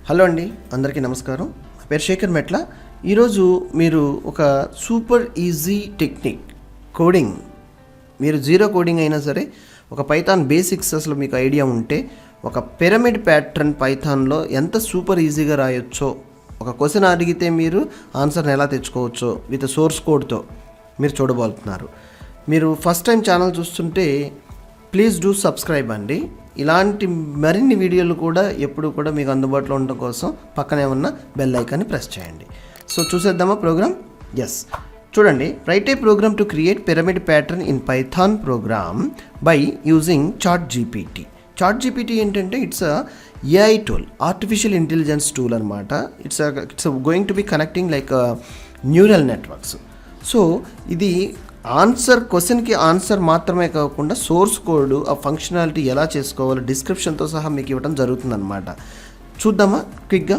Hello అండి, అందరికీ నమస్కారం. నా పేరు శేఖర్ మెట్ల. ఈరోజు మీరు ఒక సూపర్ ఈజీ టెక్నిక్ కోడింగ్, మీరు జీరో కోడింగ్ అయినా సరే ఒక పైథాన్ బేసిక్స్ అసలు మీకు ఐడియా ఉంటే ఒక పిరమిడ్ ప్యాటర్న్ పైథాన్లో ఎంత సూపర్ ఈజీగా రాయొచ్చో, ఒక క్వశ్చన్ అడిగితే మీరు ఆన్సర్ని ఎలా తెచ్చుకోవచ్చో విత్ సోర్స్ కోడ్తో మీరు చూడబోతున్నారు. మీరు ఫస్ట్ టైం ఛానల్ చూస్తుంటే ప్లీజ్ డూ సబ్స్క్రైబ్ అండి. ఇలాంటి మరిన్ని వీడియోలు కూడా ఎప్పుడు కూడా మీకు అందుబాటులో ఉండడం కోసం పక్కనే ఉన్న బెల్ ఐకాన్ని ప్రెస్ చేయండి. సో చూసేద్దామా ప్రోగ్రామ్? ఎస్, చూడండి. Write a program to create pyramid pattern in Python program by using ChatGPT. ChatGPT ఏంటంటే it's AI tool, artificial intelligence tool అనమాట. It's going to be connecting like neural networks. So ఇది క్వశ్చన్కి answer మాత్రమే కాకుండా source code, ఆ functionality ఎలా చేసుకోవాలో డిస్క్రిప్షన్తో సహా మీకు ఇవ్వడం జరుగుతుందన్నమాట. చూద్దామా క్విక్గా?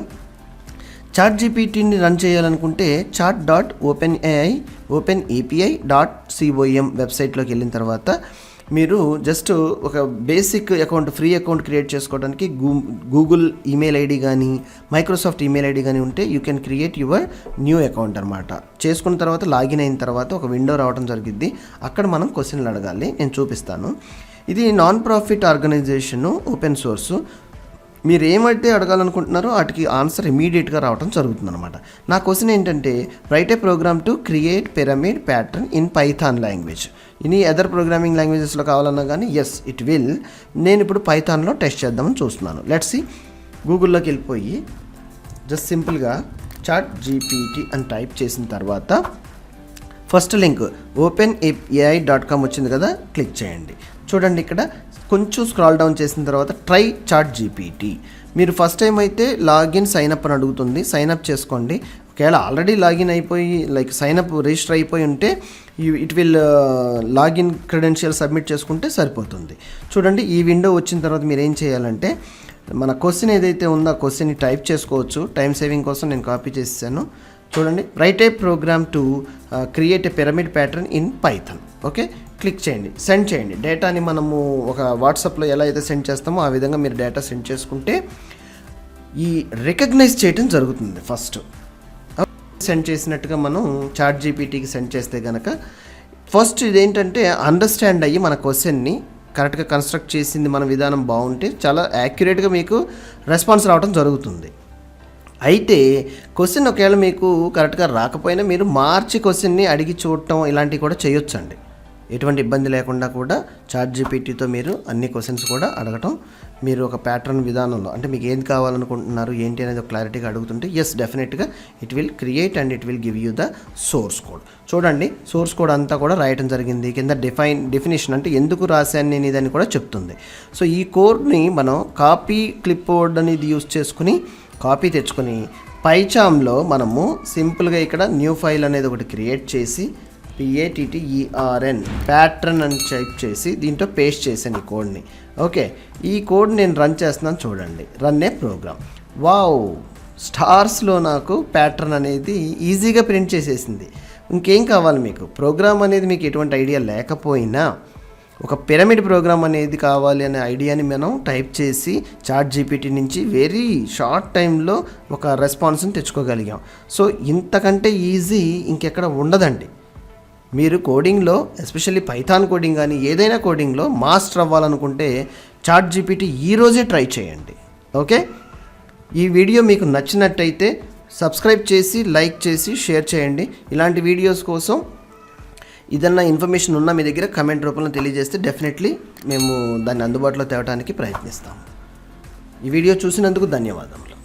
ChatGPTని రన్ చేయాలనుకుంటే chat.openapi.com వెబ్సైట్లోకి వెళ్ళిన తర్వాత మీరు జస్ట్ ఒక basic account, free account create చేసుకోవడానికి గూగుల్ ఈమెయిల్ ఐడి కానీ మైక్రోసాఫ్ట్ ఈమెయిల్ ఐడి కానీ ఉంటే you can create your new account అనమాట. చేసుకున్న తర్వాత లాగిన్ అయిన తర్వాత ఒక విండో రావడం జరిగింది. అక్కడ మనం క్వశ్చన్లు అడగాలి. నేను చూపిస్తాను. ఇది non profit organisation, open source. మీరు ఏమైతే అడగాలనుకుంటున్నారో వాటికి ఆన్సర్ ఇమీడియట్గా రావడం జరుగుతుంది అనమాట. నా క్వశ్చన్ ఏంటంటే write a program to create pyramid pattern in python language. ఇని అదర్ ప్రోగ్రామింగ్ లాంగ్వేజెస్లో కావాలన్నా కానీ ఎస్ ఇట్ విల్. నేను ఇప్పుడు పైథాన్లో టెస్ట్ చేద్దామని చూస్తున్నాను. Let's see. గూగుల్లోకి వెళ్ళిపోయి జస్ట్ సింపుల్గా ChatGPT అని టైప్ చేసిన తర్వాత ఫస్ట్ లింక్ OpenAI.com వచ్చింది కదా, క్లిక్ చేయండి. చూడండి, ఇక్కడ కొంచెం స్క్రాల్ డౌన్ చేసిన తర్వాత ట్రై ChatGPT. మీరు ఫస్ట్ టైం అయితే లాగిన్ సైన్అప్ అని అడుగుతుంది. సైన్అప్ చేసుకోండి. ఒకవేళ ఆల్రెడీ లాగిన్ అయిపోయి లైక్ సైన్అప్ రిజిస్టర్ అయిపోయి ఉంటే it will login credential submit చేసుకుంటే సరిపోతుంది. చూడండి, ఈ విండో వచ్చిన తర్వాత మీరు ఏం చేయాలంటే మన క్వశ్చన్ ఏదైతే ఉందో ఆ క్వశ్చన్ని టైప్ చేసుకోవచ్చు. టైం సేవింగ్ కోసం నేను కాపీ చేసాను. చూడండి, write a program to create a pyramid pattern in python. Okay, click చేయండి, సెండ్ చేయండి. డేటాని మనము ఒక వాట్సాప్లో ఎలా అయితే సెండ్ చేస్తామో ఆ విధంగా మీరు డేటా సెండ్ చేసుకుంటే ఈ రికగ్నైజ్ చేయడం జరుగుతుంది. ఫస్ట్ సెండ్ చేసినట్టుగా మనం ChatGPTకి సెండ్ చేస్తే కనుక ఫస్ట్ ఇదేంటంటే అండర్స్టాండ్ అయ్యి మన క్వశ్చన్ని కరెక్ట్గా కన్స్ట్రక్ట్ చేసింది మన విధానం బాగుంటే చాలా యాక్యురేట్గా మీకు రెస్పాన్స్ రావడం జరుగుతుంది. అయితే క్వశ్చన్ ఒకవేళ మీకు కరెక్ట్గా రాకపోయినా మీరు మార్చి క్వశ్చన్ని అడిగి చూడటం ఇలాంటివి కూడా చేయొచ్చండి. ఎటువంటి ఇబ్బంది లేకుండా కూడా ChatGPTతో మీరు అన్ని క్వశ్చన్స్ కూడా అడగటం, మీరు ఒక ప్యాటర్న్ విధానంలో అంటే మీకు ఏది కావాలనుకుంటున్నారు ఏంటి అనేది ఒక క్లారిటీగా అడుగుతుంటే ఎస్ డెఫినెట్గా it will create and it will give you the source code. చూడండి, సోర్స్ కోడ్ అంతా కూడా రాయటం జరిగింది. కింద డెఫినేషన్ అంటే ఎందుకు రాశాను నేను ఇదని కూడా చెప్తుంది. సో ఈ కోడ్ని మనం కాపీ క్లిప్ బోర్డ్ అనేది యూజ్ చేసుకుని కాపీ తెచ్చుకొని పైచామ్లో మనము సింపుల్గా ఇక్కడ న్యూ ఫైల్ అనేది ఒకటి క్రియేట్ చేసి PATTERN ప్యాటర్న్ అని టైప్ చేసి దీంట్లో పేస్ట్ చేశాను ఈ కోడ్ని. ఓకే, ఈ కోడ్ నేను రన్ చేస్తున్నాను. చూడండి, రన్ ఏ ప్రోగ్రామ్. వావ్, స్టార్స్లో నాకు ప్యాటర్న్ అనేది ఈజీగా ప్రింట్ చేసేసింది. ఇంకేం కావాలి మీకు? ప్రోగ్రామ్ అనేది మీకు ఎటువంటి ఐడియా లేకపోయినా ఒక పిరమిడ్ ప్రోగ్రామ్ అనేది కావాలి అనే ఐడియాని మనం టైప్ చేసి ChatGPT నుంచి వెరీ షార్ట్ టైంలో ఒక రెస్పాన్స్ని తెచ్చుకోగలిగాం. సో ఇంతకంటే ఈజీ ఇంకెక్కడ ఉండదండి. మీరు కోడింగ్లో ఎస్పెషల్లీ పైథాన్ కోడింగ్ కానీ ఏదైనా కోడింగ్లో మాస్టర్ అవ్వాలనుకుంటే ChatGPT ఈరోజే ట్రై చేయండి. ఓకే, ఈ వీడియో మీకు నచ్చినట్టయితే సబ్స్క్రైబ్ చేసి లైక్ చేసి షేర్ చేయండి. ఇలాంటి వీడియోస్ కోసం ఏదన్నా ఇన్ఫర్మేషన్ ఉన్నా మీ దగ్గర కమెంట్ రూపంలో తెలియజేస్తే డెఫినెట్లీ మేము దాన్ని అందుబాటులో తేవడానికి ప్రయత్నిస్తాము. ఈ వీడియో చూసినందుకు ధన్యవాదములు.